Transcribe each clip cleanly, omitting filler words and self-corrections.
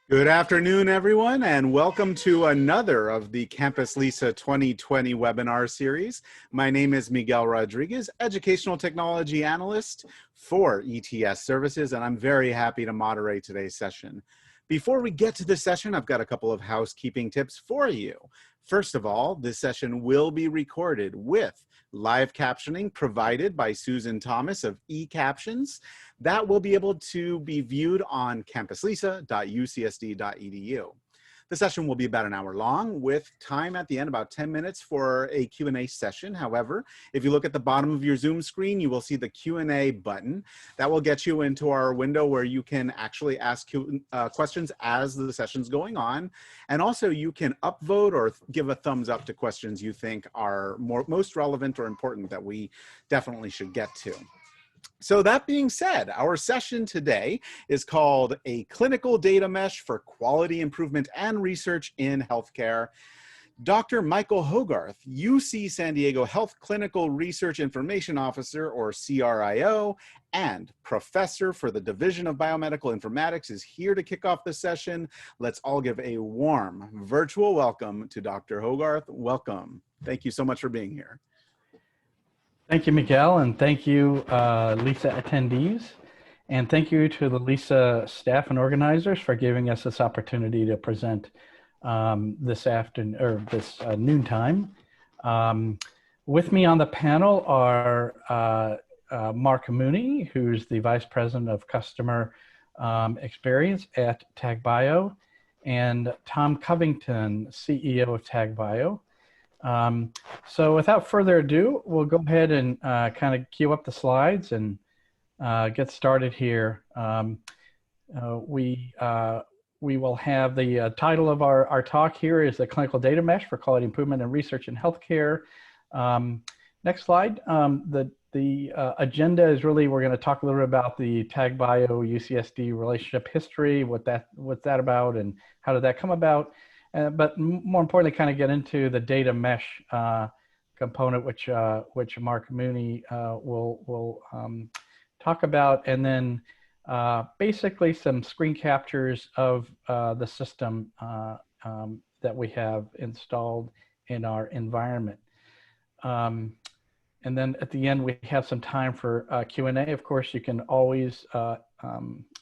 Good afternoon, everyone, and welcome to another of the Campus Lisa 2020 webinar series. My name is Miguel Rodriguez, Educational Technology Analyst for ETS Services, and I'm very happy to moderate today's session. Before we get to the session, I've got a couple of housekeeping tips for you. First of all, this session will be recorded with live captioning provided by Susan Thomas of eCaptions. That will be able to be viewed on campuslisa.ucsd.edu. The session will be about an hour long with time at the end, about 10 minutes for a Q&A session. However, if you look at the bottom of your Zoom screen, you will see the Q&A button. That will get you into our window where you can actually ask questions as the session's going on. And also you can upvote or give a thumbs up to questions you think are most relevant or important that we definitely should get to. So that being said, our session today is called A Clinical Data Mesh for Quality Improvement and Research in Healthcare. Dr. Michael Hogarth, UC San Diego Health Clinical Research Information Officer, or CRIO, and Professor for the Division of Biomedical Informatics is here to kick off the session. Let's all give a warm virtual welcome to Dr. Hogarth. Welcome. Thank you so much for being here. Thank you, Miguel, and thank you, LISA attendees, and thank you to the LISA staff and organizers for giving us this opportunity to present this afternoon or this noontime. With me on the panel are Mark Mooney, who's the Vice President of Customer Experience at Tag.bio, and Tom Covington, CEO of Tag.bio. So without further ado, we'll go ahead and kind of queue up the slides and get started here. We will have the title of our talk here is the Clinical Data Mesh for Quality Improvement and Research in Healthcare. Next slide. The agenda is really, we're going to talk a little bit about the Tag.bio UCSD relationship history, what's that about, and how did that come about. But more importantly, kind of get into the data mesh component, which Mark Mooney will talk about, and then basically some screen captures of the system that we have installed in our environment. And then at the end, we have some time for Q&A. Of course, you can always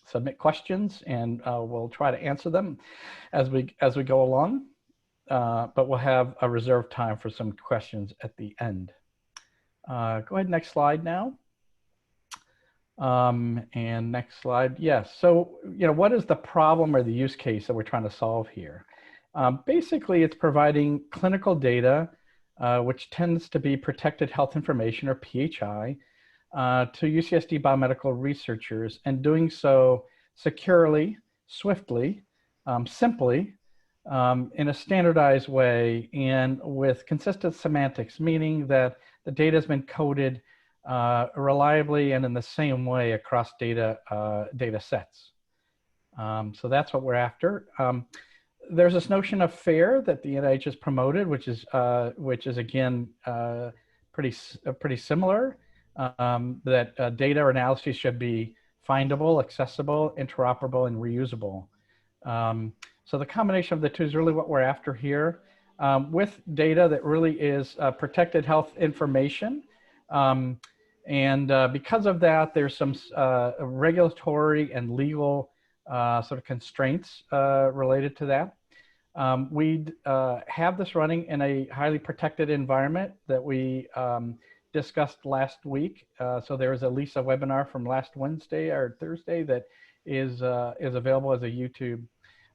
submit questions, and we'll try to answer them as we go along. But we'll have a reserved time for some questions at the end. Go ahead, next slide now. And next slide. Yes. So, what is the problem or the use case that we're trying to solve here? Basically, it's providing clinical data, which tends to be protected health information, or PHI, to UCSD biomedical researchers, and doing so securely, swiftly, simply, in a standardized way, and with consistent semantics, meaning that the data has been coded reliably and in the same way across data sets. So that's what we're after. There's this notion of FAIR that the NIH has promoted, which is again pretty similar. That data or analyses should be findable, accessible, interoperable, and reusable. So the combination of the two is really what we're after here, with data that really is protected health information. And because of that, there's some regulatory and legal sort of constraints related to that. We have this running in a highly protected environment that we discussed last week. So there is a LISA webinar from last Wednesday or Thursday that is available as a YouTube.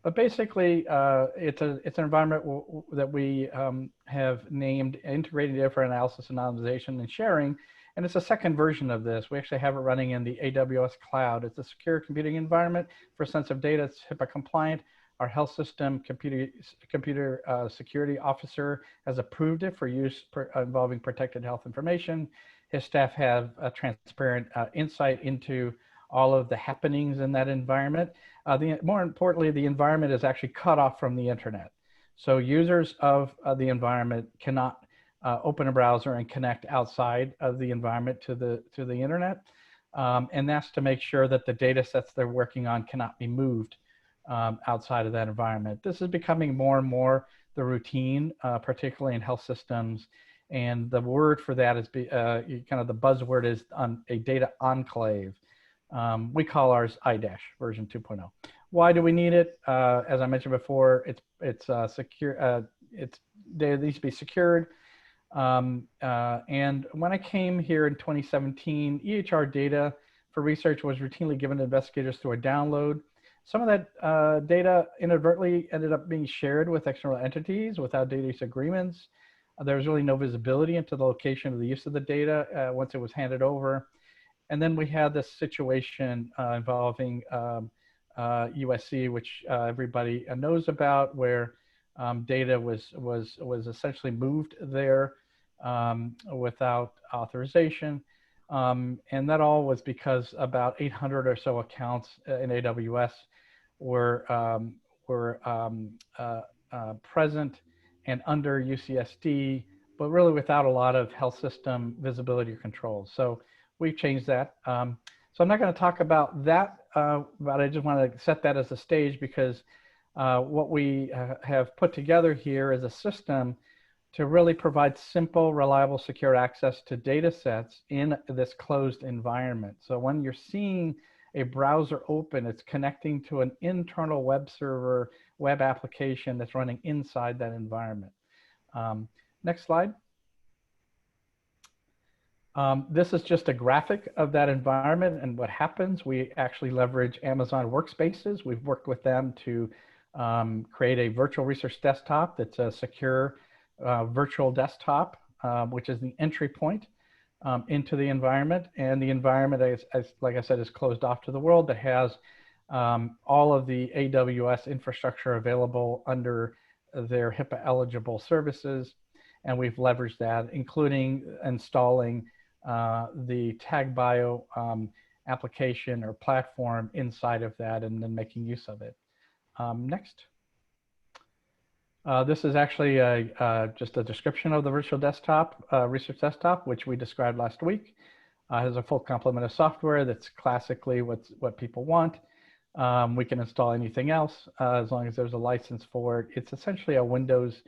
But basically, it's an environment that we have named Integrated Data for Analysis, Anonymization, and Sharing. And it's a second version of this. We actually have it running in the AWS cloud. It's a secure computing environment for sensitive data. It's HIPAA compliant. Our health system computer security officer has approved it for use involving protected health information. His staff have a transparent insight into all of the happenings in that environment. More importantly, the environment is actually cut off from the internet. So users of the environment cannot open a browser and connect outside of the environment to the internet. And that's to make sure that the data sets they're working on cannot be moved outside of that environment. This is becoming more and more the routine, particularly in health systems. And the word for that is kind of the buzzword is a data enclave. We call ours iDash version 2.0. Why do we need it? As I mentioned before, it's secure. Data needs to be secured. And when I came here in 2017, EHR data for research was routinely given to investigators through a download. Some of that data inadvertently ended up being shared with external entities without data use agreements. There was really no visibility into the location of the use of the data once it was handed over. And then we had this situation involving USC, which everybody knows about, where data was essentially moved there without authorization. And that all was because about 800 or so accounts in AWS were present and under UCSD, but really without a lot of health system visibility or control. So we've changed that. So I'm not going to talk about that, but I just want to set that as a stage because what we have put together here is a system to really provide simple, reliable, secure access to data sets in this closed environment. So when you're seeing a browser open, it's connecting to an internal web server, web application that's running inside that environment. Next slide. This is just a graphic of that environment and what happens. We actually leverage Amazon Workspaces. We've worked with them to create a virtual research desktop that's a secure virtual desktop, which is the entry point into the environment. And the environment, like I said, is closed off to the world that has all of the AWS infrastructure available under their HIPAA eligible services. And we've leveraged that, including installing the Tag.bio application or platform inside of that and then making use of it. Next. This is actually just a description of the virtual desktop, research desktop, which we described last week. It has a full complement of software that's classically what people want. We can install anything else as long as there's a license for it. It's essentially a Windows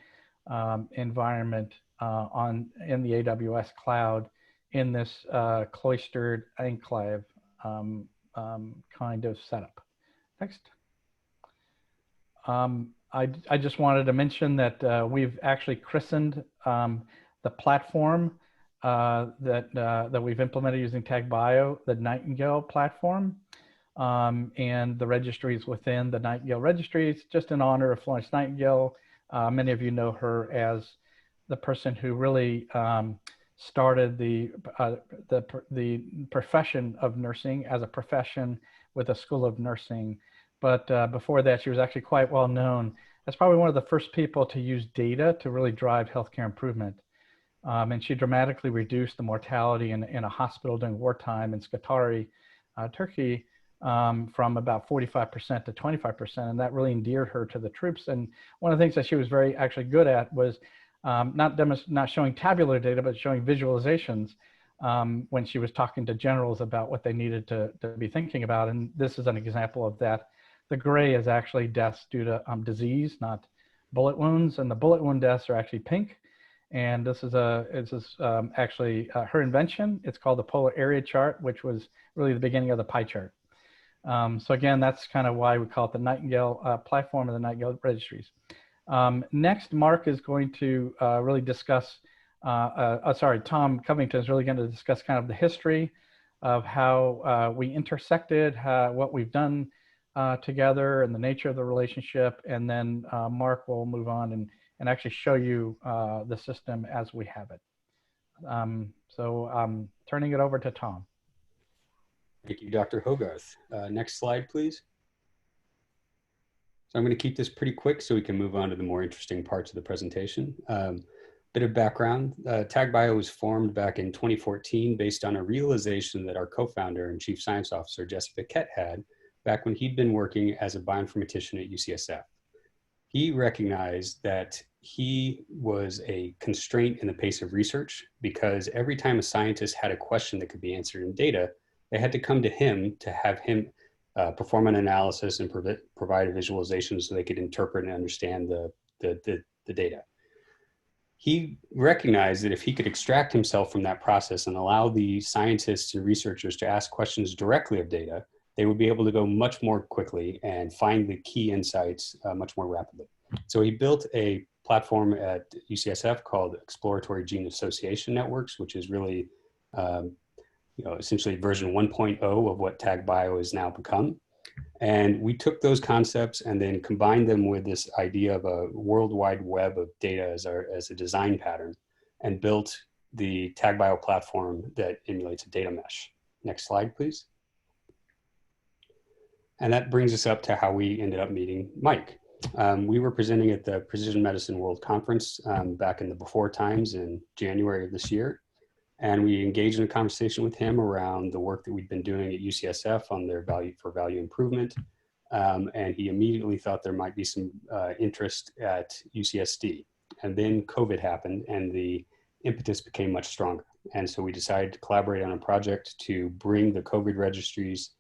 environment in the AWS cloud in this cloistered enclave kind of setup. Next. I just wanted to mention that we've actually christened the platform that we've implemented using Tag.bio the Nightingale platform, and the registries within the Nightingale registries, just in honor of Florence Nightingale. Many of you know her as the person who really started the profession of nursing as a profession with a school of nursing. But before that, she was actually quite well known as probably one of the first people to use data to really drive healthcare improvement. And she dramatically reduced the mortality in a hospital during wartime in Scutari, Turkey, from about 45% to 25%. And that really endeared her to the troops. And one of the things that she was very actually good at was not showing tabular data, but showing visualizations when she was talking to generals about what they needed to be thinking about. And this is an example of that. The gray is actually deaths due to disease, not bullet wounds. And the bullet wound deaths are actually pink. And this is actually her invention. It's called the polar area chart, which was really the beginning of the pie chart. So again, that's kind of why we call it the Nightingale platform of the Nightingale registries. Next, Mark is going to really discuss, Tom Covington is really going to discuss kind of the history of how we intersected, what we've done together and the nature of the relationship. And then Mark will move on and actually show you the system as we have it. So turning it over to Tom. Thank you, Dr. Hogarth. Next slide, please. So I'm going to keep this pretty quick so we can move on to the more interesting parts of the presentation. Bit of background, Tag.bio was formed back in 2014 based on a realization that our co-founder and chief science officer, Jesse Paquette, had back when he'd been working as a bioinformatician at UCSF. He recognized that he was a constraint in the pace of research because every time a scientist had a question that could be answered in data, they had to come to him to have him perform an analysis, and provide a visualization so they could interpret and understand the data. He recognized that if he could extract himself from that process and allow the scientists and researchers to ask questions directly of data, they would be able to go much more quickly and find the key insights much more rapidly. So he built a platform at UCSF called Exploratory Gene Association Networks, which is really essentially version 1.0 of what Tag.bio has now become. And we took those concepts and then combined them with this idea of a worldwide web of data as a design pattern, and built the Tag.bio platform that emulates a data mesh. Next slide, please. And that brings us up to how we ended up meeting Mike. We were presenting at the Precision Medicine World Conference back in the before times in January of this year. And we engaged in a conversation with him around the work that we'd been doing at UCSF on their value improvement. And he immediately thought there might be some interest at UCSD. And then COVID happened and the impetus became much stronger. And so we decided to collaborate on a project to bring the COVID registries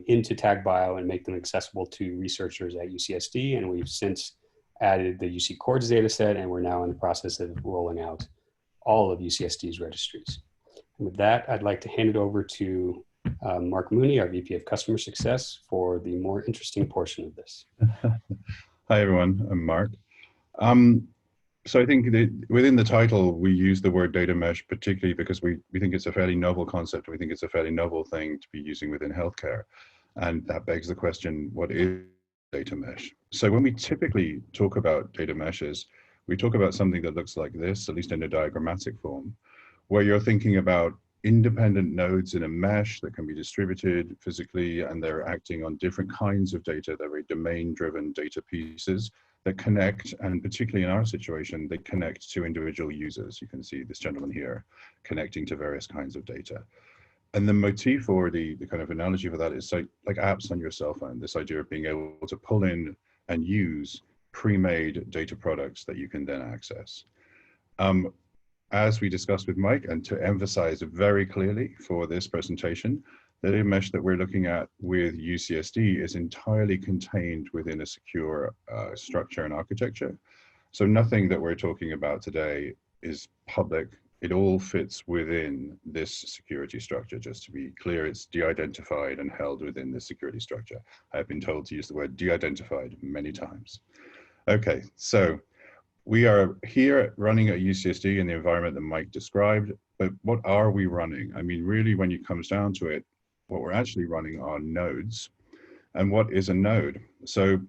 into Tag.bio and make them accessible to researchers at UCSD. And we've since added the UC Cohorts data set, and we're now in the process of rolling out all of UCSD's registries. And with that, I'd like to hand it over to Mark Mooney, our VP of Customer Success, for the more interesting portion of this. Hi, everyone. I'm Mark. So I think within the title, we use the word data mesh, particularly because we think it's a fairly novel concept. We think it's a fairly novel thing to be using within healthcare. And that begs the question, what is data mesh? So when we typically talk about data meshes, we talk about something that looks like this, at least in a diagrammatic form, where you're thinking about independent nodes in a mesh that can be distributed physically, and they're acting on different kinds of data. They're very domain-driven data pieces that connect, and particularly in our situation, they connect to individual users. You can see this gentleman here connecting to various kinds of data. And the motif, or the kind of analogy for that, is like apps on your cell phone, this idea of being able to pull in and use pre-made data products that you can then access. As we discussed with Mike, and to emphasize very clearly for this presentation, the data mesh that we're looking at with UCSD is entirely contained within a secure structure and architecture. So nothing that we're talking about today is public. It all fits within this security structure. Just to be clear, it's de-identified and held within this security structure. I've been told to use the word de-identified many times. Okay, so we are here running at UCSD in the environment that Mike described, but what are we running? I mean, really, when it comes down to it, what we're actually running are nodes. And what is a node? So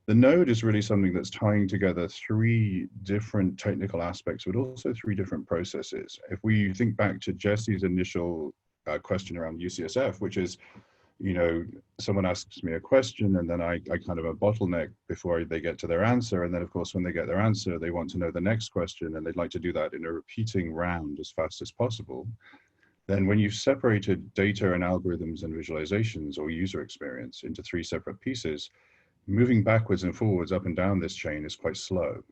the node is really something that's tying together three different technical aspects, but also three different processes. If we think back to Jesse's initial question around UCSF, which is, you know, someone asks me a question and then I kind of a bottleneck before they get to their answer. And then of course, when they get their answer, they want to know the next question, and they'd like to do that in a repeating round as fast as possible. Then when you've separated data and algorithms and visualizations or user experience into three separate pieces, moving backwards and forwards up and down this chain is quite slow.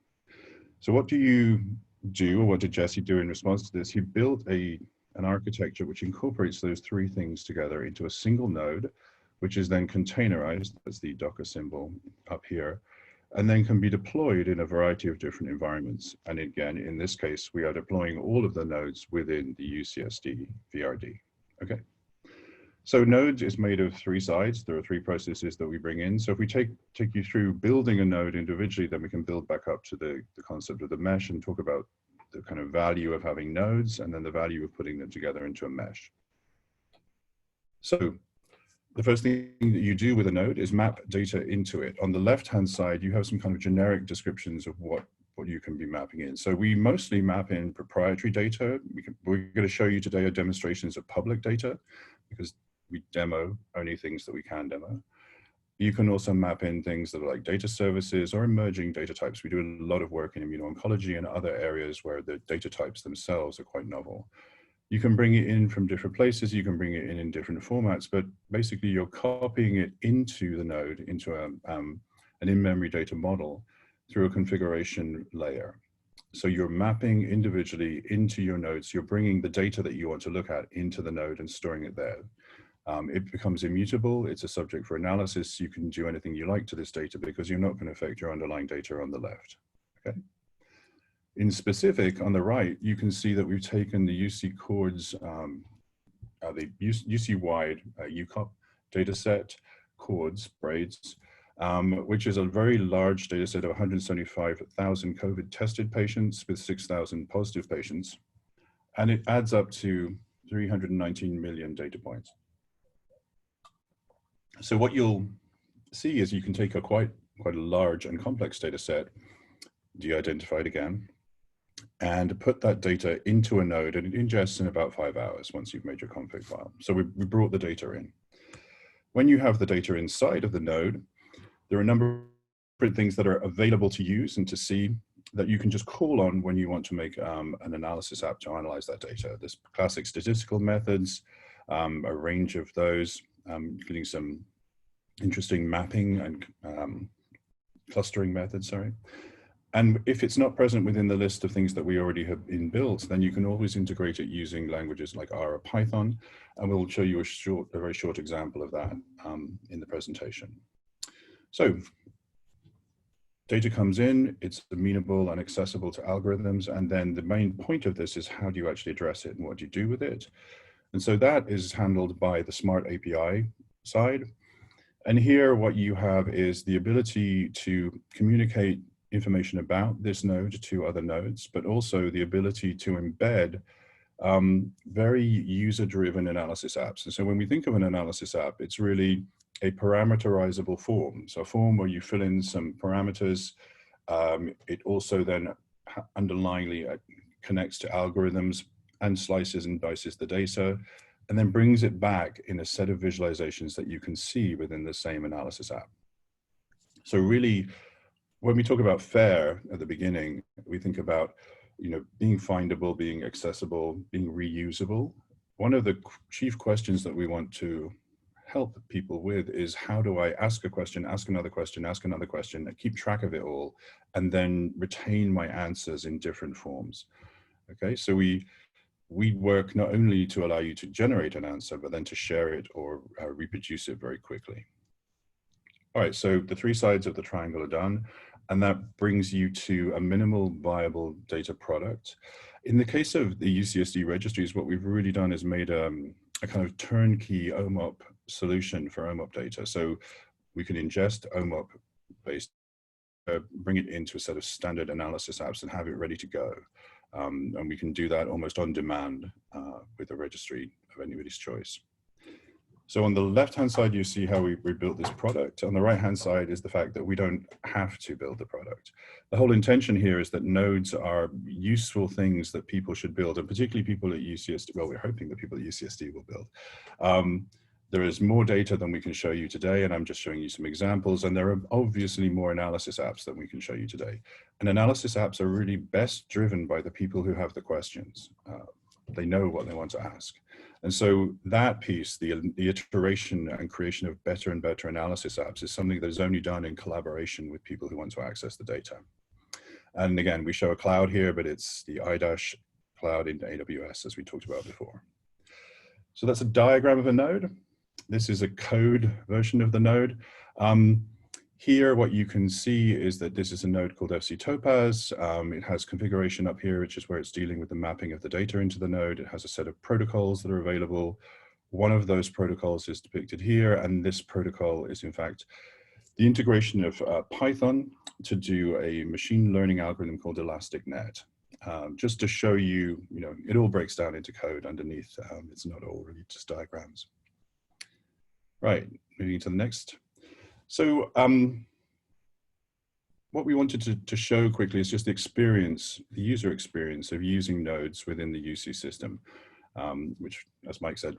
So what do you do, or what did Jesse do in response to this? He built an architecture which incorporates those three things together into a single node, which is then containerized, that's the Docker symbol up here, and then can be deployed in a variety of different environments. And again, in this case, we are deploying all of the nodes within the UCSD VRD, okay? So nodes is made of three sides. There are three processes that we bring in. So if we take you through building a node individually, then we can build back up to the concept of the mesh and talk about the kind of value of having nodes and then the value of putting them together into a mesh. So the first thing that you do with a node is map data into it. On the left-hand side, you have some kind of generic descriptions of what you can be mapping in. So we mostly map in proprietary data. We're going to show you today demonstrations of public data because we demo only things that we can demo. You can also map in things that are like data services or emerging data types. We do a lot of work in immuno-oncology and other areas where the data types themselves are quite novel. You can bring it in from different places. You can bring it in different formats, but basically you're copying it into the node, into an in-memory data model through a configuration layer. So you're mapping individually into your nodes. You're bringing the data that you want to look at into the node and storing it there. It becomes immutable. It's a subject for analysis. You can do anything you like to this data because you're not going to affect your underlying data on the left. Okay. In specific, on the right, you can see that we've taken the UC chords, the UC-wide UCOP data set, chords, braids, which is a very large data set of 175,000 COVID tested patients with 6,000 positive patients. And it adds up to 319 million data points. So what you'll see is you can take a quite a large and complex data set, de-identified again, and put that data into a node, and it ingests in about 5 hours once you've made your config file. So we brought the data in. When you have the data inside of the node, there are a number of different things that are available to use and to see that you can just call on when you want to make an analysis app to analyze that data. There's classic statistical methods, a range of those, including some interesting mapping and clustering methods, sorry. And if it's not present within the list of things that we already have built, then you can always integrate it using languages like R or Python, and we'll show you a very short example of that in the presentation. So data comes in, it's amenable and accessible to algorithms, and then the main point of this is how do you actually address it and what do you do with it? And so that is handled by the Smart API side. And here what you have is the ability to communicate information about this node to other nodes, but also the ability to embed very user-driven analysis apps. And so when we think of an analysis app, it's really a parameterizable form. So a form where you fill in some parameters. It also then underlyingly connects to algorithms and slices and dices the data, and then brings it back in a set of visualizations that you can see within the same analysis app. So really, when we talk about FAIR at the beginning, we think about, being findable, being accessible, being reusable. One of the chief questions that we want to help people with is how do I ask a question, ask another question, ask another question, and keep track of it all, and then retain my answers in different forms. Okay, so we work not only to allow you to generate an answer, but then to share it or reproduce it very quickly. All right, so the 3 sides of the triangle are done, and that brings you to a minimal viable data product. In the case of the UCSD registries, what we've really done is made a kind of turnkey OMOP solution for OMOP data. So we can ingest OMOP-based, bring it into a set of standard analysis apps and have it ready to go. And we can do that almost on demand with a registry of anybody's choice. So on the left-hand side, you see how we built this product. On the right-hand side is the fact that we don't have to build the product. The whole intention here is that nodes are useful things that people should build, and particularly people at UCSD, well, we're hoping that people at UCSD will build. There is more data than we can show you today, and I'm just showing you some examples, and there are obviously more analysis apps that we can show you today. And analysis apps are really best driven by the people who have the questions. They know what they want to ask. And so that piece, the iteration and creation of better and better analysis apps, is something that is only done in collaboration with people who want to access the data. And again, we show a cloud here, but it's the IDASH cloud in AWS, as we talked about before. So that's a diagram of a node. This is a code version of the node. Here, what you can see is that this is a node called FC Topaz. It has configuration up here, which is where it's dealing with the mapping of the data into the node. It has a set of protocols that are available. One of those protocols is depicted here, and this protocol is, in fact, the integration of Python to do a machine learning algorithm called ElasticNet. Just to show you, it all breaks down into code underneath. It's not all really just diagrams. Right, moving to the next. So what we wanted to show quickly is just the experience, the user experience of using nodes within the UC system, which, as Mike said,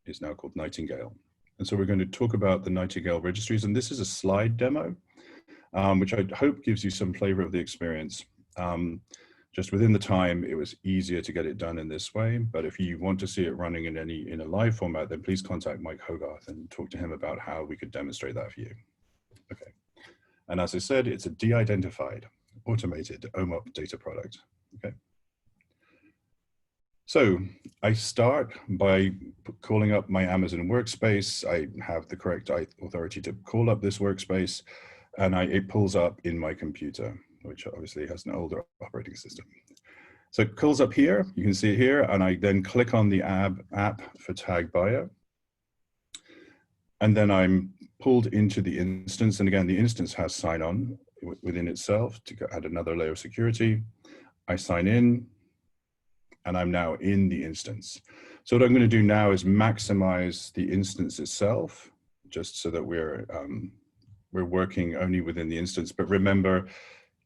is now called Nightingale. And so we're going to talk about the Nightingale registries, and this is a slide demo, which I hope gives you some flavor of the experience. Just within the time, it was easier to get it done in this way. But if you want to see it running in a live format, then please contact Mike Hogarth and talk to him about how we could demonstrate that for you. Okay. And as I said, it's a de-identified, automated OMOP data product. Okay. So I start by calling up my Amazon workspace. I have the correct authority to call up this workspace, and it pulls up in my computer, which obviously has an older operating system. So it calls up here, you can see it here, and I then click on the app for Tag.bio. And then I'm pulled into the instance. And again, the instance has sign on within itself to add another layer of security. I sign in, and I'm now in the instance. So what I'm going to do now is maximize the instance itself, just so that we're working only within the instance. But remember,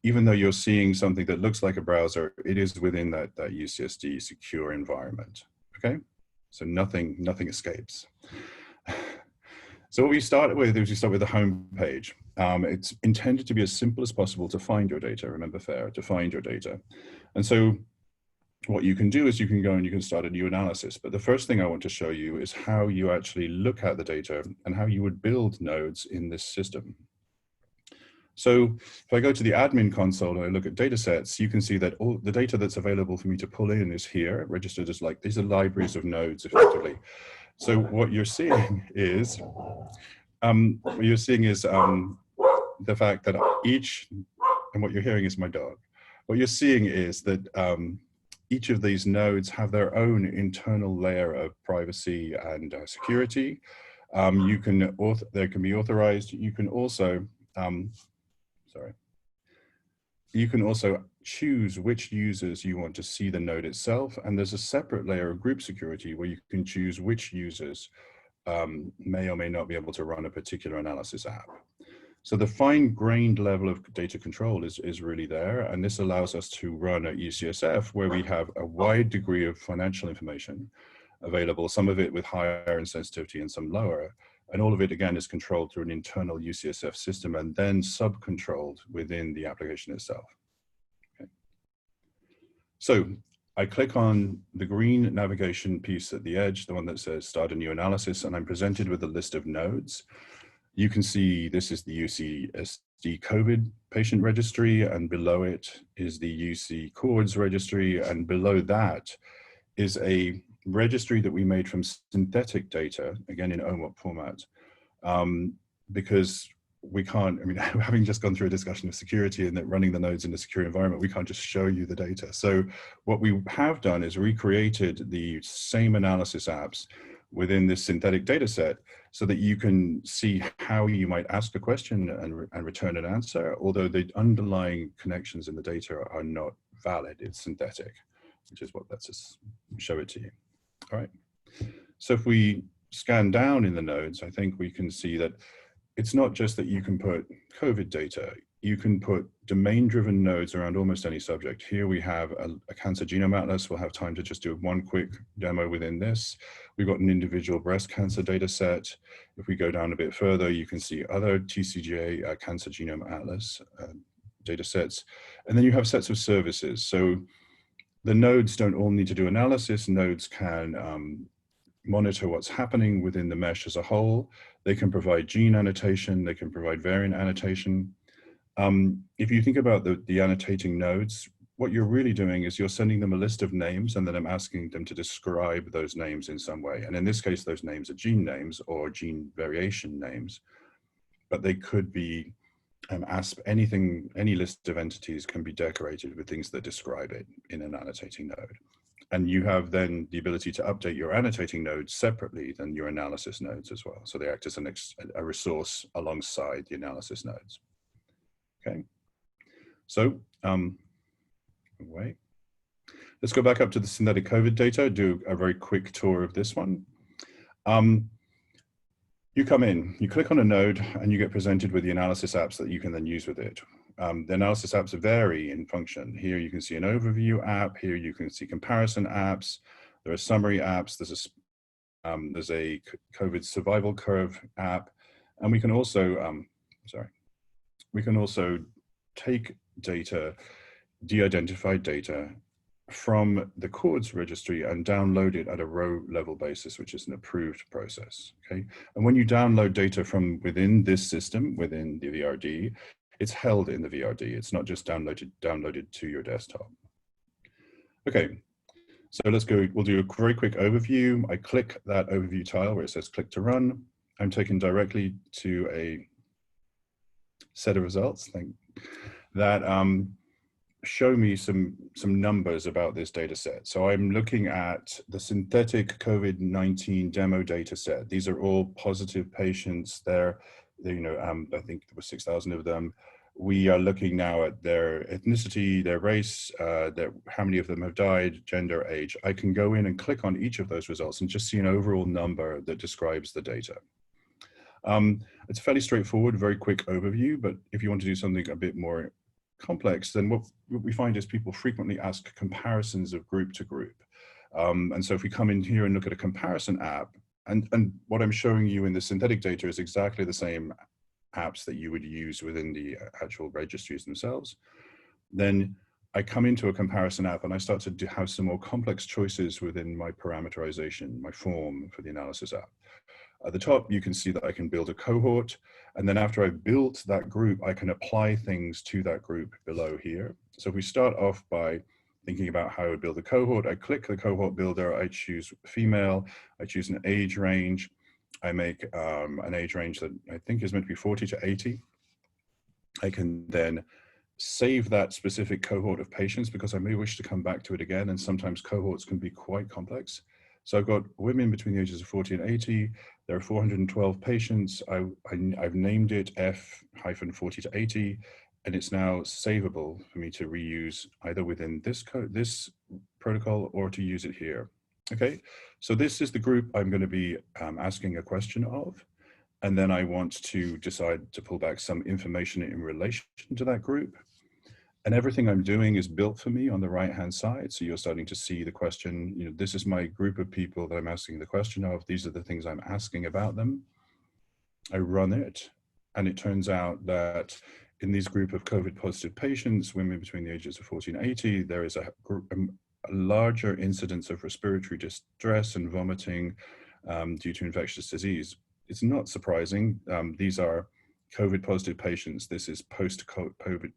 even though you're seeing something that looks like a browser, it is within that UCSD secure environment. Okay, so nothing escapes. So what we start with is we start with the home page. It's intended to be as simple as possible to find your data. Remember, to find your data. And so what you can do is you can go and you can start a new analysis. But the first thing I want to show you is how you actually look at the data and how you would build nodes in this system. So if I go to the admin console and I look at data sets, you can see that all the data that's available for me to pull in is here, registered as like, these are libraries of nodes effectively. So what you're seeing is, the fact that and what you're hearing is my dog. What you're seeing is that each of these nodes have their own internal layer of privacy and security. They can be authorized. You can also, you can also choose which users you want to see the node itself. And there's a separate layer of group security where you can choose which users may or may not be able to run a particular analysis app. So the fine-grained level of data control is really there. And this allows us to run at UCSF, where we have a wide degree of financial information available, some of it with higher in sensitivity and some lower. And all of it, again, is controlled through an internal UCSF system and then sub-controlled within the application itself. Okay. So I click on the green navigation piece at the edge, the one that says start a new analysis, and I'm presented with a list of nodes. You can see this is the UCSD COVID Patient Registry, and below it is the UC cohorts registry, and below that is a registry that we made from synthetic data, again in OMOP format, because we can't, having just gone through a discussion of security and that running the nodes in a secure environment, we can't just show you the data. So what we have done is recreated the same analysis apps within this synthetic data set so that you can see how you might ask a question and return an answer, although the underlying connections in the data are not valid. It's synthetic, which is what lets us show it to you. All right. So if we scan down in the nodes, I think we can see that it's not just that you can put COVID data, you can put domain-driven nodes around almost any subject. Here we have a cancer genome atlas. We'll have time to just do one quick demo within this. We've got an individual breast cancer data set. If we go down a bit further, you can see other TCGA cancer genome atlas data sets. And then you have sets of services. So the nodes don't all need to do analysis. Nodes can monitor what's happening within the mesh as a whole. They can provide gene annotation. They can provide variant annotation. If you think about the annotating nodes, what you're really doing is you're sending them a list of names, and then I'm asking them to describe those names in some way. And in this case, those names are gene names or gene variation names, but they could be any list of entities can be decorated with things that describe it in an annotating node. And you have then the ability to update your annotating nodes separately than your analysis nodes as well. So they act as a resource alongside the analysis nodes. Okay, so let's go back up to the synthetic COVID data, do a very quick tour of this one. You come in, you click on a node, and you get presented with the analysis apps that you can then use with it. The analysis apps vary in function. Here you can see an overview app. Here you can see comparison apps. There are summary apps. There's a COVID survival curve app, and we can also we can also take data, de-identified data, from the cohorts registry and download it at a row level basis, which is an approved process. Okay, and when you download data from within this system, within the VRD, it's held in the VRD. It's not just downloaded to your desktop. Okay, So let's go, we'll do a very quick overview. I click that overview tile where it says click to run. I'm taken directly to a set of results that show me some numbers about this data set. So I'm looking at the synthetic COVID-19 demo data set. These are all positive patients. I think there were 6,000 of them. We are looking now at their ethnicity, their race, how many of them have died, gender, age. I can go in and click on each of those results and just see an overall number that describes the data. It's a fairly straightforward, very quick overview, but if you want to do something a bit more complex, then what we find is people frequently ask comparisons of group to group. And so if we come in here and look at a comparison app, and what I'm showing you in the synthetic data is exactly the same apps that you would use within the actual registries themselves, then I come into a comparison app and I start to have some more complex choices within my parameterization, my form for the analysis app. At the top, you can see that I can build a cohort. And then after I've built that group, I can apply things to that group below here. So if we start off by thinking about how I would build a cohort, I click the cohort builder, I choose female, I choose an age range. I make an age range that I think is meant to be 40 to 80. I can then save that specific cohort of patients because I may wish to come back to it again, and sometimes cohorts can be quite complex. So I've got women between the ages of 40 and 80. There are 412 patients. I've named it F-40 to 80, and it's now savable for me to reuse either within this protocol or to use it here. Okay, so this is the group I'm going to be asking a question of. And then I want to decide to pull back some information in relation to that group. And everything I'm doing is built for me on the right-hand side. So you're starting to see the question, this is my group of people that I'm asking the question of. These are the things I'm asking about them. I run it, and it turns out that in these group of COVID positive patients, women between the ages of 40 and 80, there is a larger incidence of respiratory distress and vomiting due to infectious disease. It's not surprising. These are COVID positive patients. This is post-COVID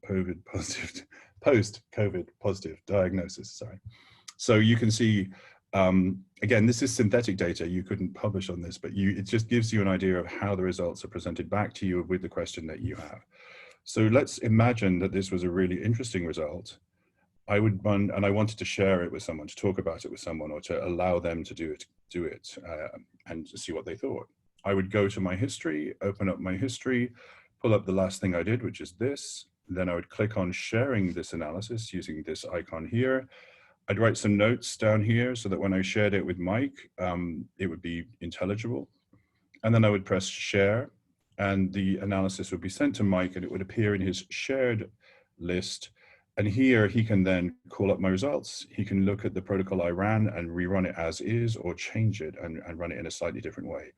positive diagnosis, sorry. So you can see, again, this is synthetic data. You couldn't publish on this, but it just gives you an idea of how the results are presented back to you with the question that you have. So let's imagine that this was a really interesting result. I would run, and I wanted to share it with someone, to talk about it with someone, or to allow them to do it and see what they thought. I would go to my history, open up my history, pull up the last thing I did, which is this. Then I would click on sharing this analysis using this icon here. I'd write some notes down here so that when I shared it with Mike, it would be intelligible. And then I would press share, and the analysis would be sent to Mike, and it would appear in his shared list. And here he can then call up my results. He can look at the protocol I ran and rerun it as is, or change it and run it in a slightly different way.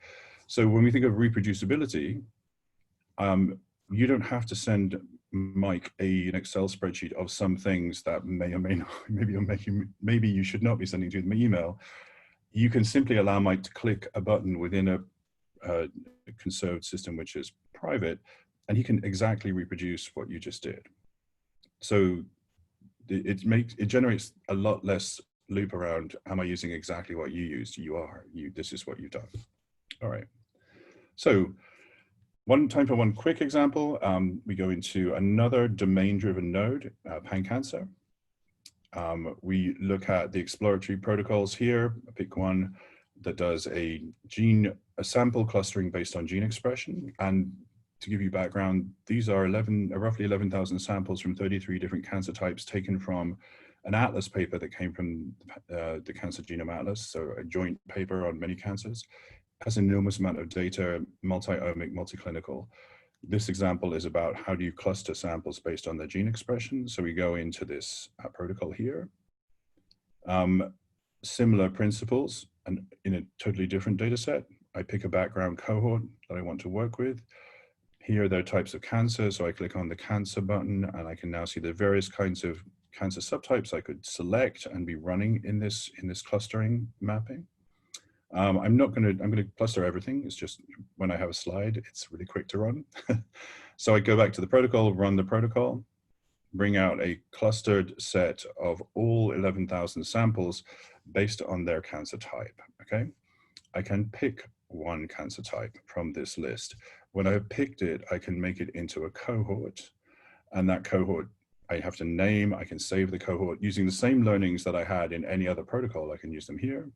So when we think of reproducibility, you don't have to send Mike an Excel spreadsheet of some things that may or may not, maybe you should not be sending to them email. You can simply allow Mike to click a button within a conserved system, which is private, and he can exactly reproduce what you just did. So it generates a lot less loop around, am I using exactly what you used? This is what you've done. All right. So time for one quick example. We go into another domain-driven node, pan cancer. We look at the exploratory protocols here. Pick one that does a sample clustering based on gene expression. And to give you background, these are roughly 11,000 samples from 33 different cancer types taken from an atlas paper that came from the Cancer Genome Atlas, so a joint paper on many cancers. Has an enormous amount of data, multi-omic, multi-clinical. This example is about how do you cluster samples based on their gene expression. So we go into this protocol here. Similar principles, and in a totally different data set, I pick a background cohort that I want to work with. Here there are types of cancer, so I click on the cancer button, and I can now see the various kinds of cancer subtypes I could select and be running in this clustering mapping. I'm going to cluster everything. It's just when I have a slide, it's really quick to run. So I go back to the protocol, run the protocol, bring out a clustered set of all 11,000 samples. based on their cancer type, okay? I can pick one cancer type from this list. When I've picked it, I can make it into a cohort, and that cohort I have to name. I can save the cohort using the same learnings that I had in any other protocol. I can use them here.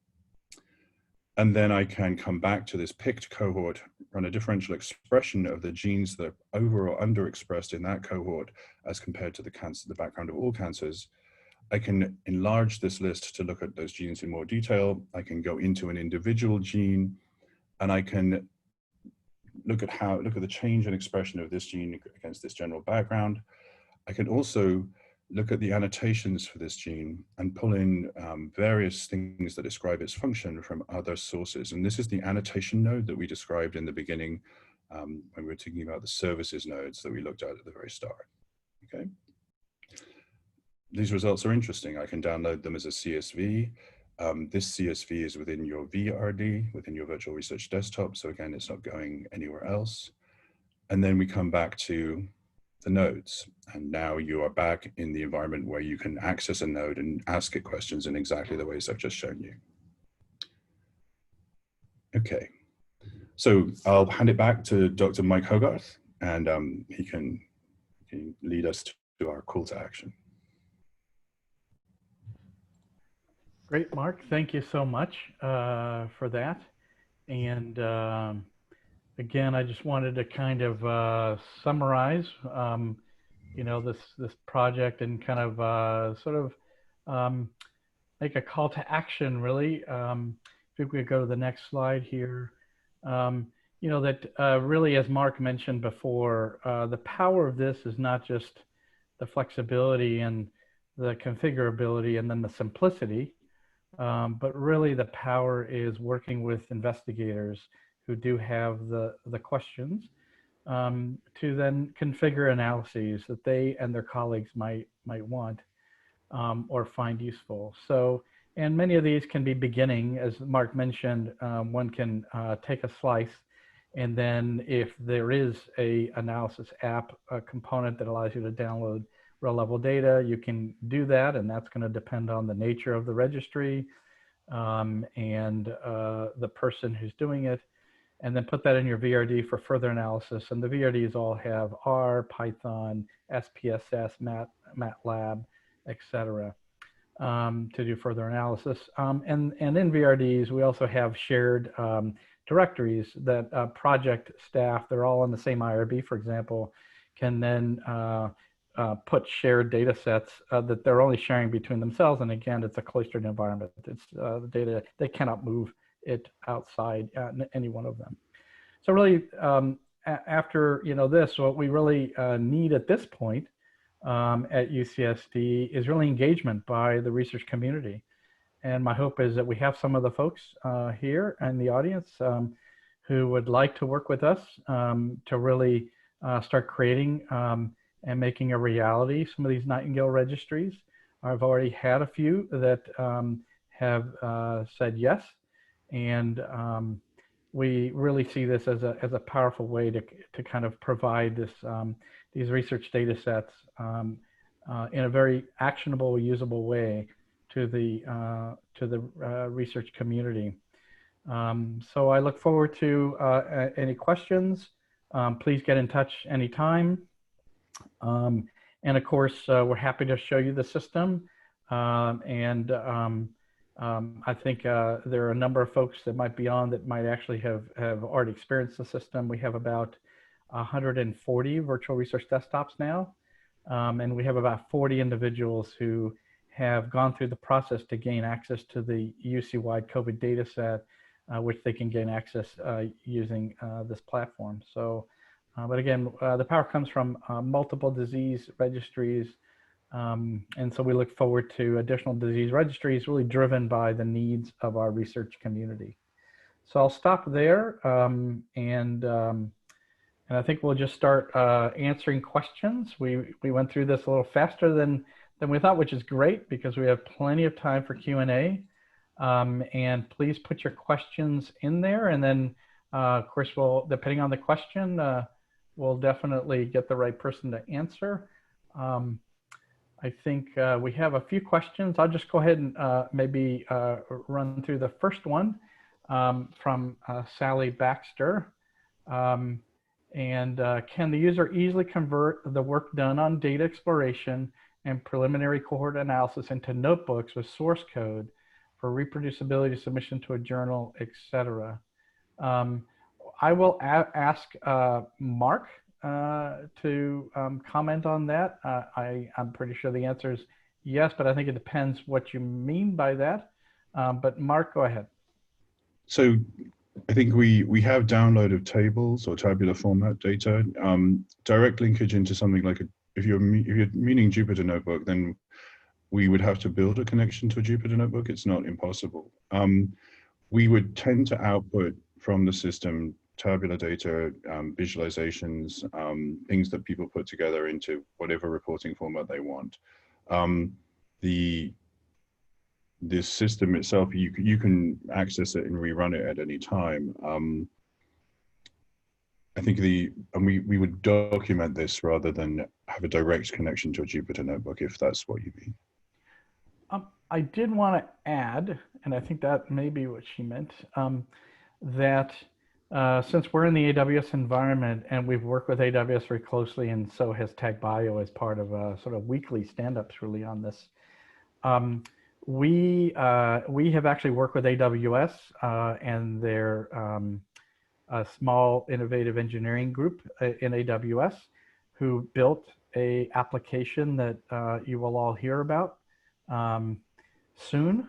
And then I can come back to this picked cohort, run a differential expression of the genes that are over or underexpressed in that cohort as compared to the cancer, the background of all cancers. I can enlarge this list to look at those genes in more detail. I can go into an individual gene, and I can look at the change in expression of this gene against this general background. I can also look at the annotations for this gene and pull in various things that describe its function from other sources. And this is the annotation node that we described in the beginning when we were talking about the services nodes that we looked at the very start, okay? These results are interesting. I can download them as a CSV. This CSV is within your VRD, within your virtual research desktop. So again, it's not going anywhere else. And then we come back to the nodes. And now you are back in the environment where you can access a node and ask it questions in exactly the ways I've just shown you. Okay, so I'll hand it back to Dr. Mike Hogarth, and he can lead us to our call to action. Great, Mark. Thank you so much for that. And again, I just wanted to kind of summarize, you know, this project and kind of sort of make a call to action, really. If we could go to the next slide here. You know, that really, as Mark mentioned before, the power of this is not just the flexibility and the configurability and then the simplicity, but really the power is working with investigators who do have the questions to then configure analyses that they and their colleagues might want or find useful. So, and many of these can be beginning, as Mark mentioned. One can take a slice, and then if there is a analysis app component that allows you to download row level data, you can do that, and that's going to depend on the nature of the registry and the person who's doing it, and then put that in your VRD for further analysis. And the VRDs all have R, Python, SPSS, MATLAB, etc. To do further analysis. And in VRDs, we also have shared directories that project staff, they're all in the same IRB, for example, can then put shared data sets that they're only sharing between themselves. And again, it's a cloistered environment. It's the data, they cannot move it outside any one of them. So really, after this, what we really need at this point at UCSD is really engagement by the research community. And my hope is that we have some of the folks here in the audience who would like to work with us to really start creating and making a reality some of these Nightingale registries. I've already had a few that have said yes, and we really see this as a powerful way to kind of provide this these research data sets in a very actionable, usable way to the research community. So I look forward to any questions. Please get in touch anytime. And of course, we're happy to show you the system. I think there are a number of folks that might be on that might actually have already experienced the system. We have about 140 virtual research desktops now. And we have about 40 individuals who have gone through the process to gain access to the UC-wide COVID data set, which they can gain access using this platform. So, but again, the power comes from multiple disease registries. And so we look forward to additional disease registries really driven by the needs of our research community. So I'll stop there. And I think we'll just start answering questions. We went through this a little faster than we thought, which is great because we have plenty of time for Q&A. And please put your questions in there. And then, of course, we'll, depending on the question, we'll definitely get the right person to answer. I think we have a few questions. I'll just go ahead and maybe run through the first one from Sally Baxter. Can the user easily convert the work done on data exploration and preliminary cohort analysis into notebooks with source code for reproducibility, submission to a journal, etc.? I will ask Mark to comment on that. I'm pretty sure the answer is yes, but I think it depends what you mean by that. But Mark, go ahead. So I think we have download of tables or tabular format data. Direct linkage into something like if you're meaning Jupyter Notebook, then we would have to build a connection to a Jupyter Notebook. It's not impossible. We would tend to output from the system tabular data, visualizations, things that people put together into whatever reporting format they want. This system itself, you can access it and rerun it at any time. I think we would document this rather than have a direct connection to a Jupyter Notebook, if that's what you mean. I did want to add, and I think that may be what she meant, that since we're in the AWS environment and we've worked with AWS very closely, and so has Tag.bio as part of sort of weekly stand-ups really on this, we have actually worked with AWS and their small innovative engineering group in AWS who built a application that you will all hear about soon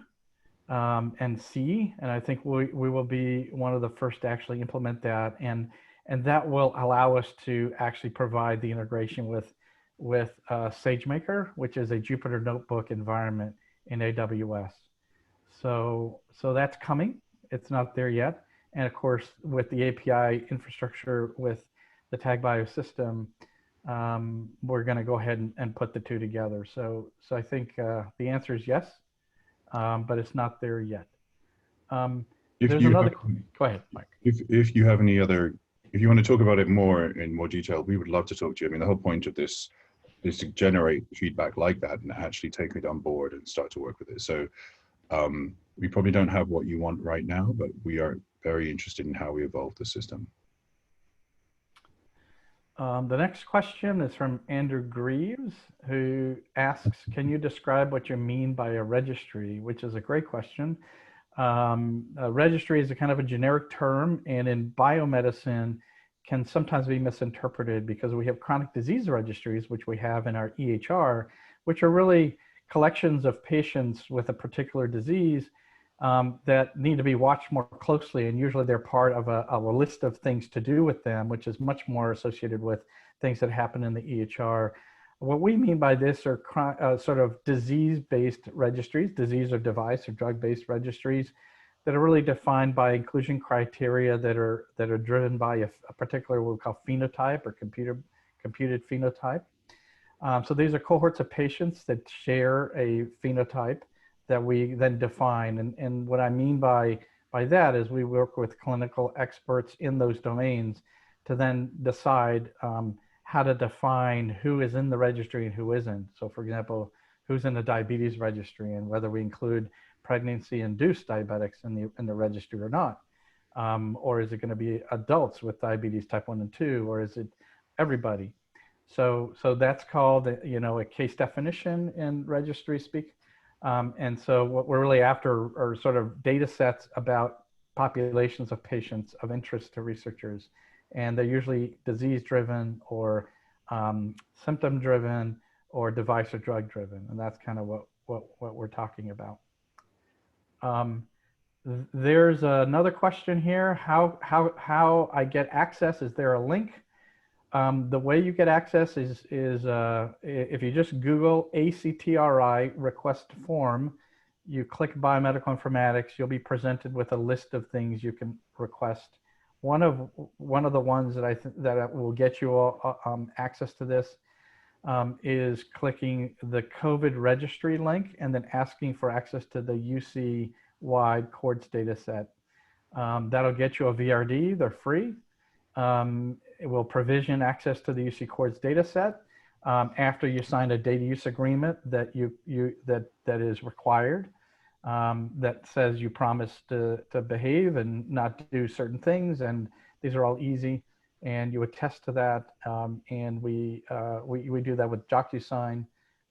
and see, and I think we will be one of the first to actually implement that, and that will allow us to actually provide the integration with SageMaker, which is a Jupyter Notebook environment in AWS. So that's coming. It's not there yet, and of course with the API infrastructure with the Tag.bio system, we're going to go ahead and put the two together. So I think the answer is yes. But it's not there yet. There's another. Go ahead, Mike. If you have any other, if you want to talk about it in more detail, we would love to talk to you. I mean, the whole point of this is to generate feedback like that and actually take it on board and start to work with it. So we probably don't have what you want right now, but we are very interested in how we evolve the system. The next question is from Andrew Greaves, who asks, can you describe what you mean by a registry? Which is a great question. A registry is a kind of a generic term, and in biomedicine can sometimes be misinterpreted because we have chronic disease registries, which we have in our EHR, which are really collections of patients with a particular disease that need to be watched more closely, and usually they're part of a list of things to do with them, which is much more associated with things that happen in the EHR. What we mean by this are sort of disease-based registries, disease or device or drug-based registries that are really defined by inclusion criteria that are driven by a particular what we call phenotype or computed phenotype. So these are cohorts of patients that share a phenotype that we then define. And what I mean by that is we work with clinical experts in those domains to then decide how to define who is in the registry and who isn't. So for example, who's in the diabetes registry and whether we include pregnancy-induced diabetics in the registry or not. Or is it going to be adults with diabetes type 1 and 2, or is it everybody? So that's called, a case definition in registry speak. And so what we're really after are sort of data sets about populations of patients of interest to researchers. And they're usually disease-driven or symptom-driven or device or drug-driven. And that's kind of what we're talking about. There's another question here. How I get access? Is there a link? The way you get access is if you just Google ACTRI request form, you click biomedical informatics, you'll be presented with a list of things you can request. One of the ones that that will get you all, access to this is clicking the COVID registry link and then asking for access to the UC-wide cohorts data set. That'll get you a VRD, they're free. It will provision access to the UC cohorts data set. after you sign a data use agreement that that is required, that says you promise to behave and not do certain things, and these are all easy, and you attest to that, and we do that with DocuSign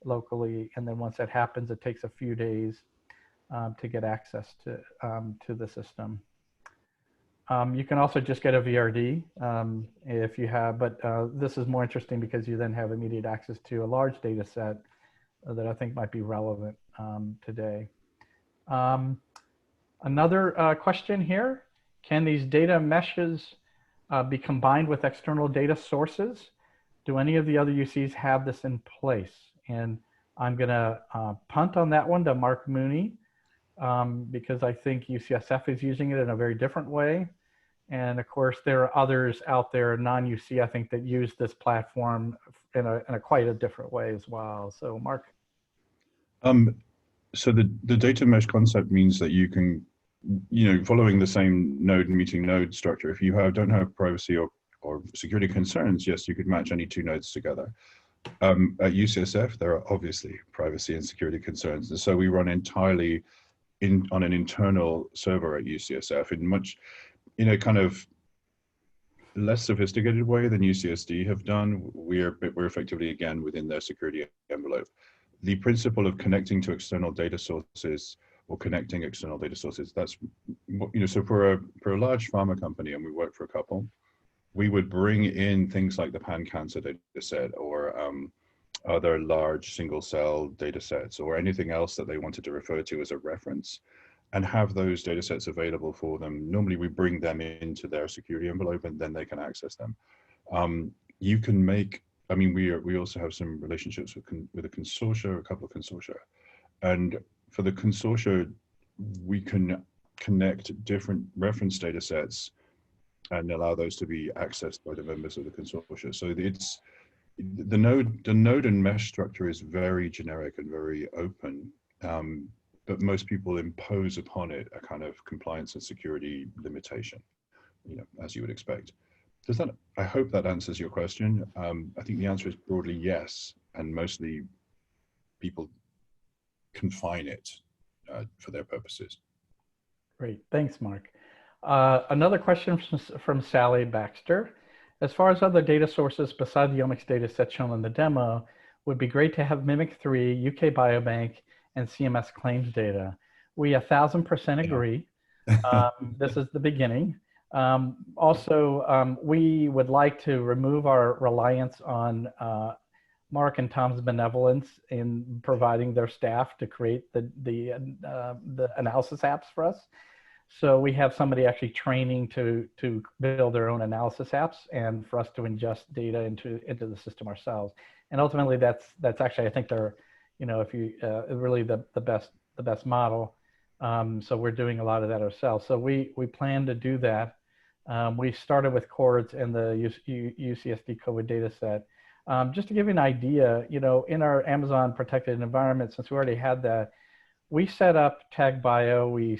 locally, and then once that happens, it takes a few days to get access to the system. You can also just get a VRD if you have, but this is more interesting because you then have immediate access to a large data set that I think might be relevant today. Another question here, can these data meshes be combined with external data sources? Do any of the other UCs have this in place? And I'm gonna punt on that one to Mark Mooney because I think UCSF is using it in a very different way. And of course, there are others out there, non-UC, I think, that use this platform in a quite a different way as well. So Mark. So the data mesh concept means that you can, following the same node meeting node structure, if you don't have privacy or security concerns, yes, you could match any two nodes together. At UCSF, there are obviously privacy and security concerns. And so we run entirely on an internal server at UCSF in much, kind of less sophisticated way than UCSD have done. We're effectively, again, within their security envelope. The principle of connecting to external data sources or connecting external data sources, that's, so for a large pharma company, and we work for a couple, we would bring in things like the pan-cancer data set or other large single cell data sets or anything else that they wanted to refer to as a reference and have those data sets available for them. Normally we bring them into their security envelope and then they can access them. You can make, we also have some relationships with a consortia, a couple of consortia. And for the consortia, we can connect different reference data sets and allow those to be accessed by the members of the consortia. So it's, the node and mesh structure is very generic and very open, but most people impose upon it a kind of compliance and security limitation, as you would expect. I hope that answers your question. I think the answer is broadly yes, and mostly people confine it for their purposes. Great, thanks, Mark. Another question from Sally Baxter. As far as other data sources beside the omics data set shown in the demo, would be great to have Mimic3, UK Biobank, and CMS claims data. We 1000% agree. This is the beginning. Also, we would like to remove our reliance on Mark and Tom's benevolence in providing their staff to create the analysis apps for us. So we have somebody actually training to build their own analysis apps and for us to ingest data into the system ourselves. And ultimately, that's actually, I think, they're, if you really the best model. So we're doing a lot of that ourselves. So we plan to do that. We started with cohorts and the UCSD COVID data set. Just to give you an idea, in our Amazon protected environment, since we already had that, we set up Tag.bio. We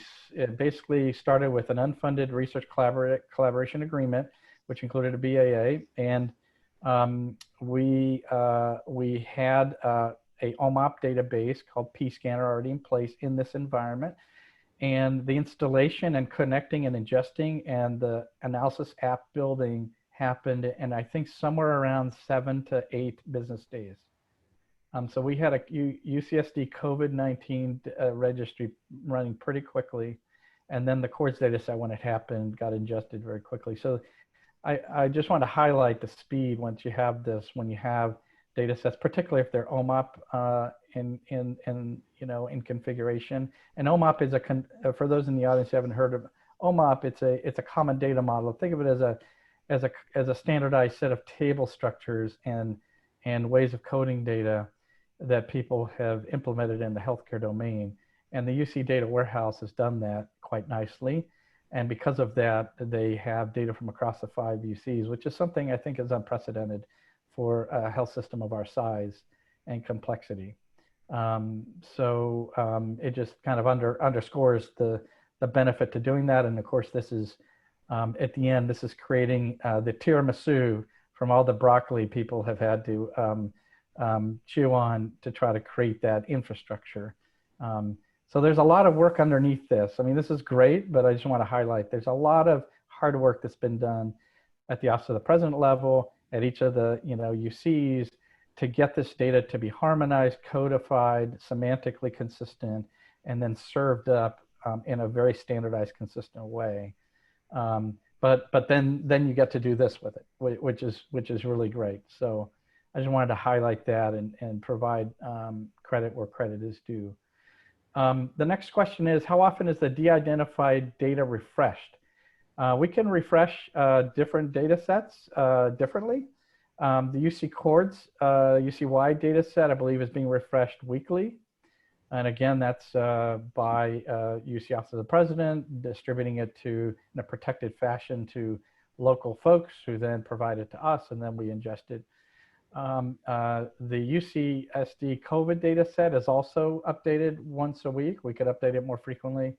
basically started with an unfunded research collaboration agreement, which included a BAA, and we had a OMOP database called pScanner already in place in this environment. And the installation and connecting and ingesting and the analysis app building happened in, I think, somewhere around 7 to 8 business days. So we had a UCSD COVID-19 registry running pretty quickly. And then the cohorts data set, when it happened, got ingested very quickly. So I just want to highlight the speed once you have this, when you have data sets, particularly if they're OMOP in configuration. And OMOP is for those in the audience who haven't heard of OMOP, it's a common data model. Think of it as a standardized set of table structures and ways of coding data that people have implemented in the healthcare domain. And the UC Data Warehouse has done that quite nicely. And because of that, they have data from across the 5 UCs, which is something I think is unprecedented for a health system of our size and complexity. It just kind of underscores the benefit to doing that. And of course, this is, at the end, this is creating the tiramisu from all the broccoli people have had to chew on to try to create that infrastructure. So there's a lot of work underneath this. I mean, this is great, but I just want to highlight there's a lot of hard work that's been done at the Office of the President level, at each of the UCs, to get this data to be harmonized, codified, semantically consistent, and then served up in a very standardized, consistent way. But then you get to do this with it, which is really great. So I just wanted to highlight that and provide credit where credit is due. The next question is, how often is the de-identified data refreshed? We can refresh different data sets differently. The UC Chords, UC-wide data set, I believe, is being refreshed weekly. And again, that's by UC Office of the President, distributing it in a protected fashion to local folks who then provide it to us, and then we ingest it. The UCSD COVID data set is also updated once a week. We could update it more frequently,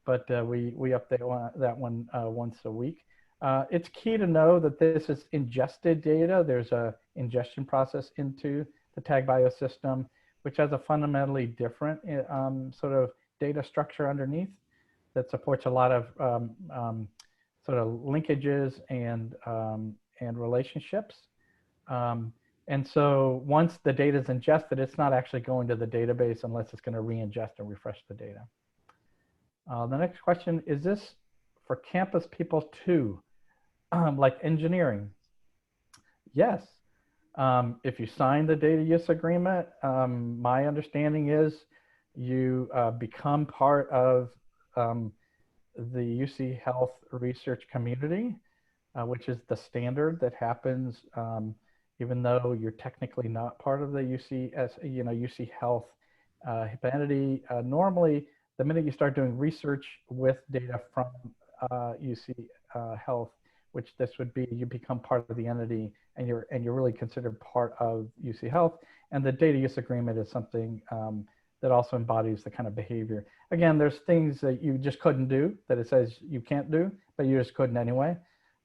but we update that one once a week. It's key to know that this is ingested data. There's a ingestion process into the Tag.bio system, which has a fundamentally different sort of data structure underneath that supports a lot of sort of linkages and relationships. And so once the data is ingested, it's not actually going to the database unless it's going to re-ingest and refresh the data. The next question, is this for campus people too, like engineering? Yes. If you sign the data use agreement, my understanding is you become part of the UC Health research community, which is the standard that happens even though you're technically not part of the UC Health entity. Normally, the minute you start doing research with data from UC Health, which this would be, you become part of the entity, and you're really considered part of UC Health. And the data use agreement is something that also embodies the kind of behavior. Again, there's things that you just couldn't do, that it says you can't do, but you just couldn't anyway.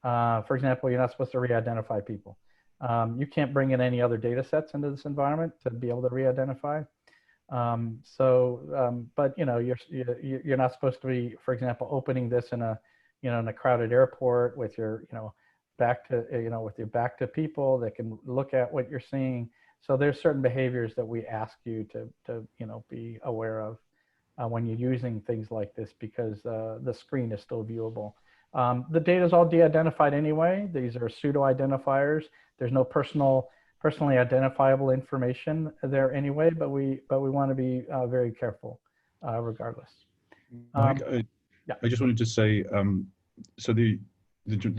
For example, you're not supposed to re-identify people. You can't bring in any other data sets into this environment to be able to re-identify. But you're not supposed to be, for example, opening this in a crowded airport with your back to people that can look at what you're seeing. So there's certain behaviors that we ask you to be aware of when you're using things like this, because the screen is still viewable. The data is all de-identified anyway. These are pseudo identifiers. There's no personally identifiable information there anyway, but we want to be very careful regardless. Mike, Yeah. I just wanted to say, so the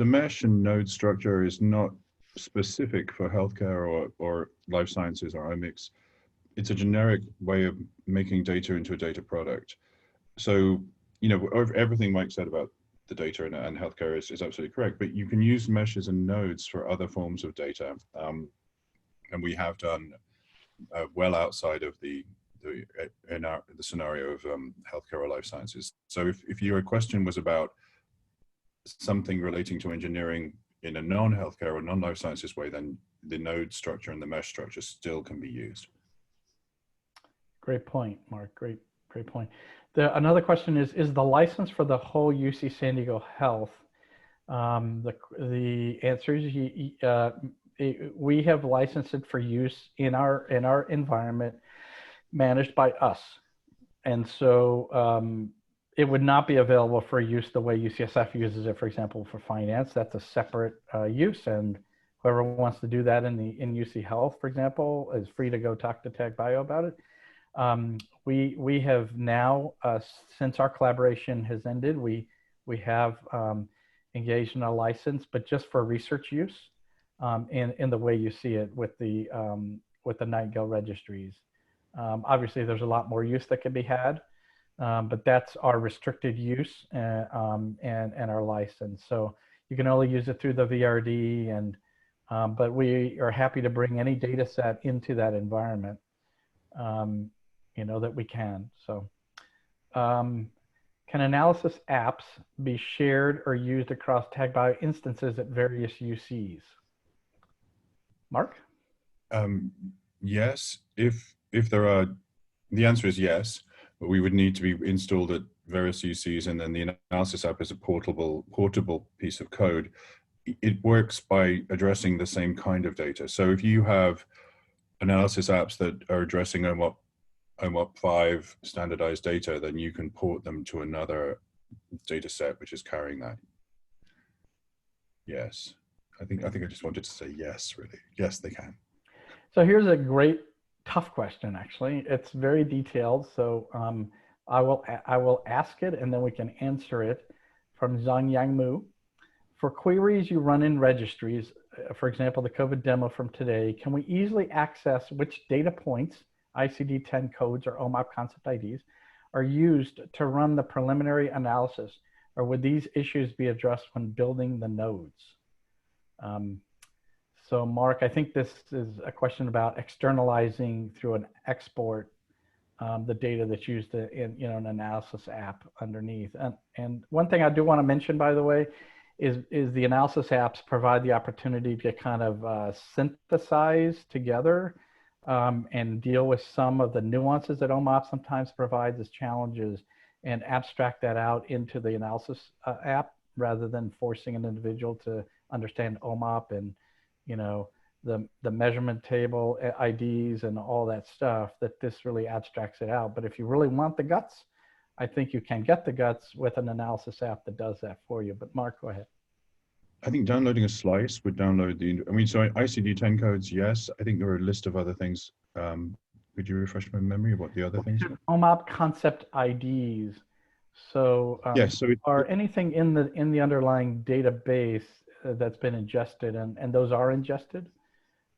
mesh and node structure is not specific for healthcare or life sciences or omics. It's a generic way of making data into a data product. So, everything Mike said about the data and healthcare is absolutely correct, but you can use meshes and nodes for other forms of data. And we have done well outside of the scenario of healthcare or life sciences. So if your question was about something relating to engineering in a non-healthcare or non-life sciences way, then the node structure and the mesh structure still can be used. Great point, Mark. Great point. Another question is the license for the whole UC San Diego Health? The answer is we have licensed it for use in our environment managed by us. And so it would not be available for use the way UCSF uses it, for example, for finance. That's a separate use, and whoever wants to do that in UC Health, for example, is free to go talk to Tag.bio about it. We have now, since our collaboration has ended, we have engaged in a license, but just for research use in the way you see it with the Nightingale registries. Obviously, there's a lot more use that can be had, but that's our restricted use and our license. So you can only use it through the VRD, but we are happy to bring any data set into that environment. That we can. So can analysis apps be shared or used across Tag.bio instances at various UCs? Mark? Yes, if there are, the answer is yes, but we would need to be installed at various UCs, and then the analysis app is a portable piece of code. It works by addressing the same kind of data. So if you have analysis apps that are addressing OMOP 5 standardized data, then you can port them to another data set which is carrying that. Yes. I think I just wanted to say yes, really. Yes, they can. So here's a great tough question, actually. It's very detailed, so I will ask it and then we can answer it from Zhang Yang Mu. For queries you run in registries, for example, the COVID demo from today, can we easily access which data points, ICD-10 codes or OMOP concept IDs, are used to run the preliminary analysis, or would these issues be addressed when building the nodes? So Mark, I think this is a question about externalizing through an export the data that's used in an analysis app underneath. And one thing I do want to mention, by the way, is the analysis apps provide the opportunity to kind of synthesize together and deal with some of the nuances that OMOP sometimes provides as challenges, and abstract that out into the analysis app rather than forcing an individual to understand OMOP and the measurement table IDs and all that stuff. That this really abstracts it out. But if you really want the guts, I think you can get the guts with an analysis app that does that for you. But Mark, go ahead. I think downloading a slice would download so ICD-10 codes, yes. I think there are a list of other things. Could you refresh my memory of what the other things are? OMOP concept IDs. So, yes, so are anything in the underlying database that's been ingested, and those are ingested?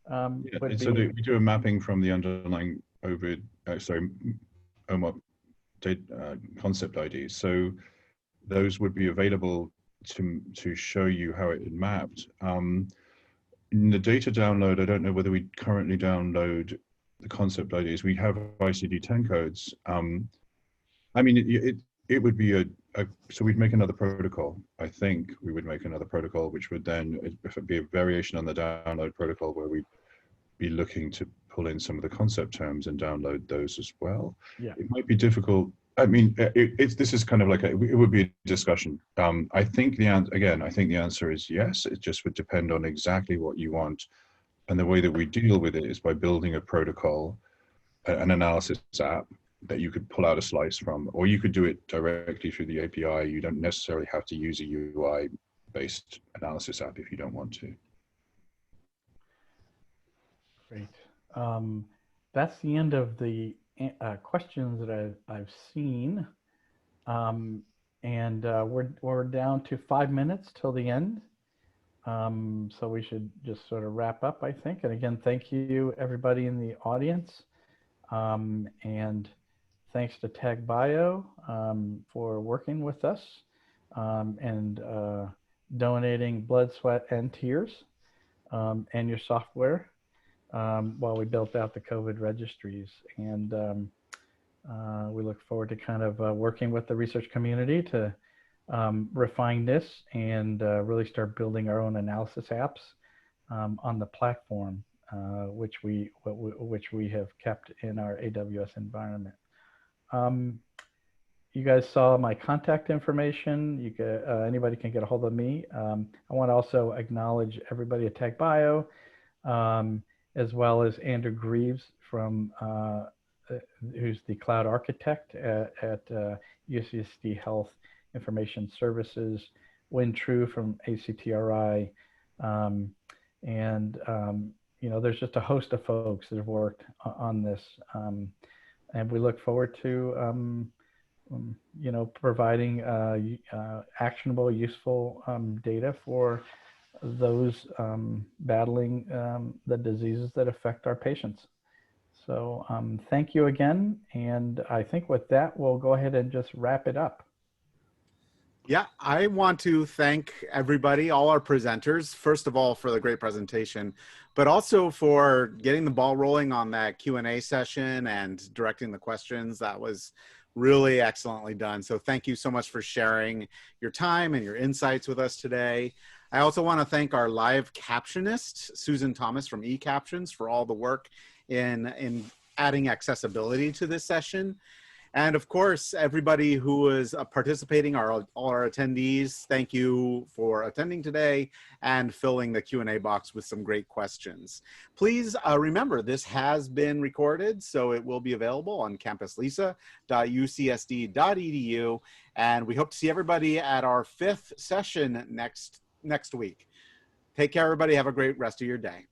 So we do a mapping from the underlying OMOP concept IDs. So those would be available to show you how it mapped. In the data download, I don't know whether we currently download the concept IDs. We have ICD-10 codes. I mean, it would be so we'd make another protocol. I think we would make another protocol, which would then be a variation on the download protocol where we'd be looking to pull in some of the concept terms and download those as well. Yeah. It might be difficult. I mean, this is kind of like it would be a discussion. I think the answer is yes. It just would depend on exactly what you want, and the way that we deal with it is by building a protocol, an analysis app that you could pull out a slice from, or you could do it directly through the API. You don't necessarily have to use a UI-based analysis app if you don't want to. Great. That's the end of the questions that I've seen, and we're down to 5 minutes till the end, so we should just sort of wrap up, I think. And again, thank you everybody in the audience, and thanks to Tag.bio for working with us and donating blood, sweat, and tears and your software while we built out the COVID registries. And we look forward to kind of working with the research community to refine this and really start building our own analysis apps on the platform, which we have kept in our AWS environment. You guys saw my contact information. You can, anybody can get a hold of me. I want to also acknowledge everybody at Tag.bio, as well as Andrew Greaves from who's the cloud architect at UCSD Health Information Services, Win True from ACTRI, and there's just a host of folks that have worked on this, and we look forward to providing actionable, useful data for those battling the diseases that affect our patients. So thank you again. And I think with that, we'll go ahead and just wrap it up. Yeah, I want to thank everybody, all our presenters, first of all, for the great presentation, but also for getting the ball rolling on that Q&A session and directing the questions. That was really excellently done. So thank you so much for sharing your time and your insights with us today. I also want to thank our live captionist, Susan Thomas from eCaptions, for all the work in adding accessibility to this session. And of course, everybody who is participating, all our attendees, thank you for attending today and filling the Q&A box with some great questions. Please remember, this has been recorded, so it will be available on campuslisa.ucsd.edu. And we hope to see everybody at our 5th session next week. Take care, everybody. Have a great rest of your day.